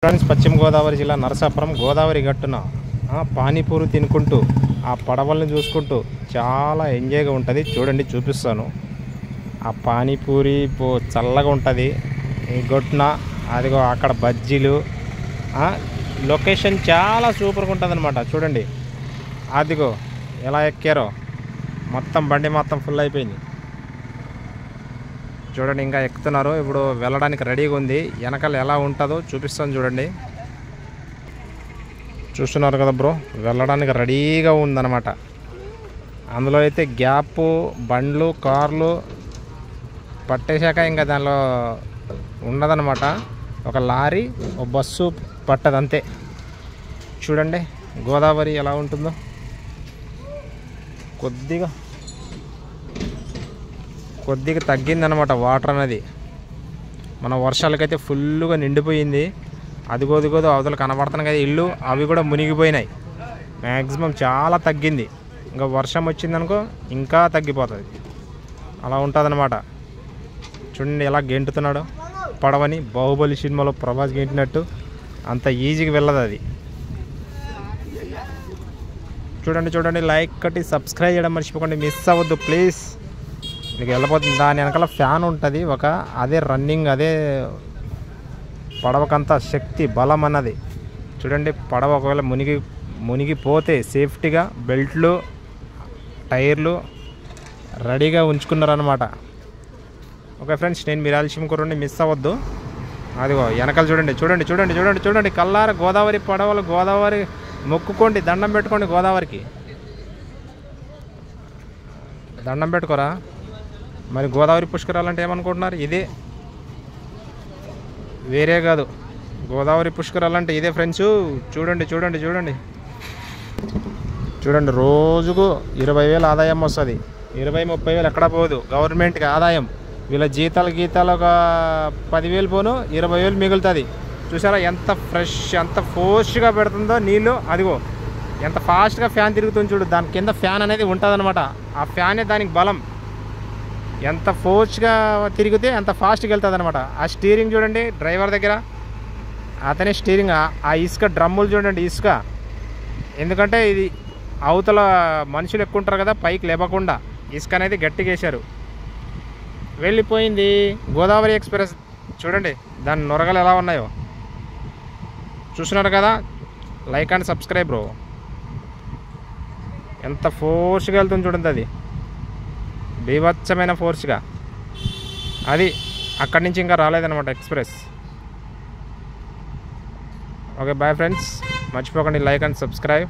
Friends, పశ్చిమ గోదావరి జిల్లా నరసాపురం గోదావరి గట్టున పానీపూరి తినుకుంటూ ఆ పడవల్ని చూసుకుంటూ చాలా ఎంజాయ్గా ఉంటుంది. చూడండి, చూపిస్తాను. ఆ పానీపూరి చల్లగా ఉంటుంది ఈ గట్టున. అదిగో అక్కడ బజ్జీలు, లొకేషన్ చాలా సూపర్గా ఉంటుంది అనమాట. చూడండి, అదిగో ఎలా ఎక్కారో, మొత్తం బండి మొత్తం ఫుల్ అయిపోయింది. చూడండి, ఇంకా ఎక్కుతున్నారు. ఇప్పుడు వెళ్ళడానికి రెడీగా ఉంది. వెనకాల ఎలా ఉంటుందో చూపిస్తాను. చూడండి, చూస్తున్నారు కదా బ్రో, వెళ్ళడానికి రెడీగా ఉందన్నమాట. అందులో అయితే గ్యాప్ బండ్లు కార్లు పట్టేశాక ఇంకా దానిలో ఉండదన్నమాట. ఒక లారీ ఒక బస్సు పట్టదంతే. చూడండి గోదావరి ఎలా ఉంటుందో. కొద్దిగా తగ్గిందనమాట వాటర్ అనేది. మన వర్షాలకైతే ఫుల్గా నిండిపోయింది. అదిగోదిగోదో అవతల కనబడుతున్నాయి కదా ఇల్లు, అవి కూడా మునిగిపోయినాయి. మ్యాక్సిమం చాలా తగ్గింది. ఇంకా వర్షం వచ్చిందనుకో ఇంకా తగ్గిపోతుంది. అలా ఉంటుందన్నమాట. చూడండి ఎలా గెంటుతున్నాడు పడవని. బాహుబలి సినిమాలో ప్రభాస్ గెంటినట్టు అంత ఈజీగా వెళ్ళదు అది. చూడండి, లైక్ కట్టి సబ్స్క్రైబ్ చేయడం మర్చిపోకండి, మిస్ అవ్వద్దు ప్లీజ్. మీకు వెళ్ళిపోతుంది. దాని వెనకాల ఫ్యాన్ ఉంటుంది ఒక, అదే రన్నింగ్, అదే పడవకంత శక్తి బలం అన్నది. చూడండి, పడవ ఒకవేళ మునిగిపోతే సేఫ్టీగా బెల్ట్లు టైర్లు రెడీగా ఉంచుకున్నారనమాట. ఓకే ఫ్రెండ్స్, నేను మీరు ఆలస్యం కూరండి, మిస్ అవ్వద్దు. అదిగో వెనకాల చూడండి కల్లార గోదావరి పడవలు. గోదావరి మొక్కుకోండి, దండం పెట్టుకోండి. గోదావరికి దండం పెట్టుకోరా మరి. గోదావరి పుష్కరాలంటే ఏమనుకుంటున్నారు? ఇదే, వేరే కాదు. గోదావరి పుష్కరాలంటే ఇదే ఫ్రెండ్స్. చూడండి రోజుకు 20,000 ఆదాయం వస్తుంది. 20-30,000 ఎక్కడ పోదు గవర్నమెంట్కి ఆదాయం. వీళ్ళ జీతాలు ఒక 10,000 పోను, 20,000 మిగులుతుంది. చూసారా ఎంత ఫ్రెష్, ఎంత ఫోర్స్గా పెడుతుందో నీళ్ళు. అదిగో ఎంత ఫాస్ట్గా ఫ్యాన్ తిరుగుతుంది చూడు. దాని కింద ఫ్యాన్ అనేది ఉంటుంది అనమాట. ఆ ఫ్యానే దానికి బలం. ఎంత ఫోర్స్గా తిరిగితే అంత ఫాస్ట్గా వెళ్తుంది అనమాట. ఆ స్టీరింగ్ చూడండి డ్రైవర్ దగ్గర, అతనే స్టీరింగ్. ఆ ఇసుక డ్రమ్ములు చూడండి, ఇసుక. ఎందుకంటే ఇది అవతల మనుషులు ఎక్కువ ఉంటారు కదా, పైకి లేపకుండా ఇసుక అనేది గట్టిగా వేశారు. వెళ్ళిపోయింది గోదావరి ఎక్స్ప్రెస్. చూడండి దాని నొరగలు ఎలా ఉన్నాయో చూస్తున్నారు కదా. Like and subscribe bro. ఎంత ఫోర్స్గా వెళ్తుంది చూడండి, అది బీభత్సమైన ఫోర్స్గా. అది అక్కడి నుంచి ఇంకా రాలేదన్నమాట ఎక్స్ప్రెస్. ఓకే బాయ్ ఫ్రెండ్స్, మర్చిపోకండి లైక్ అండ్ సబ్స్క్రైబ్.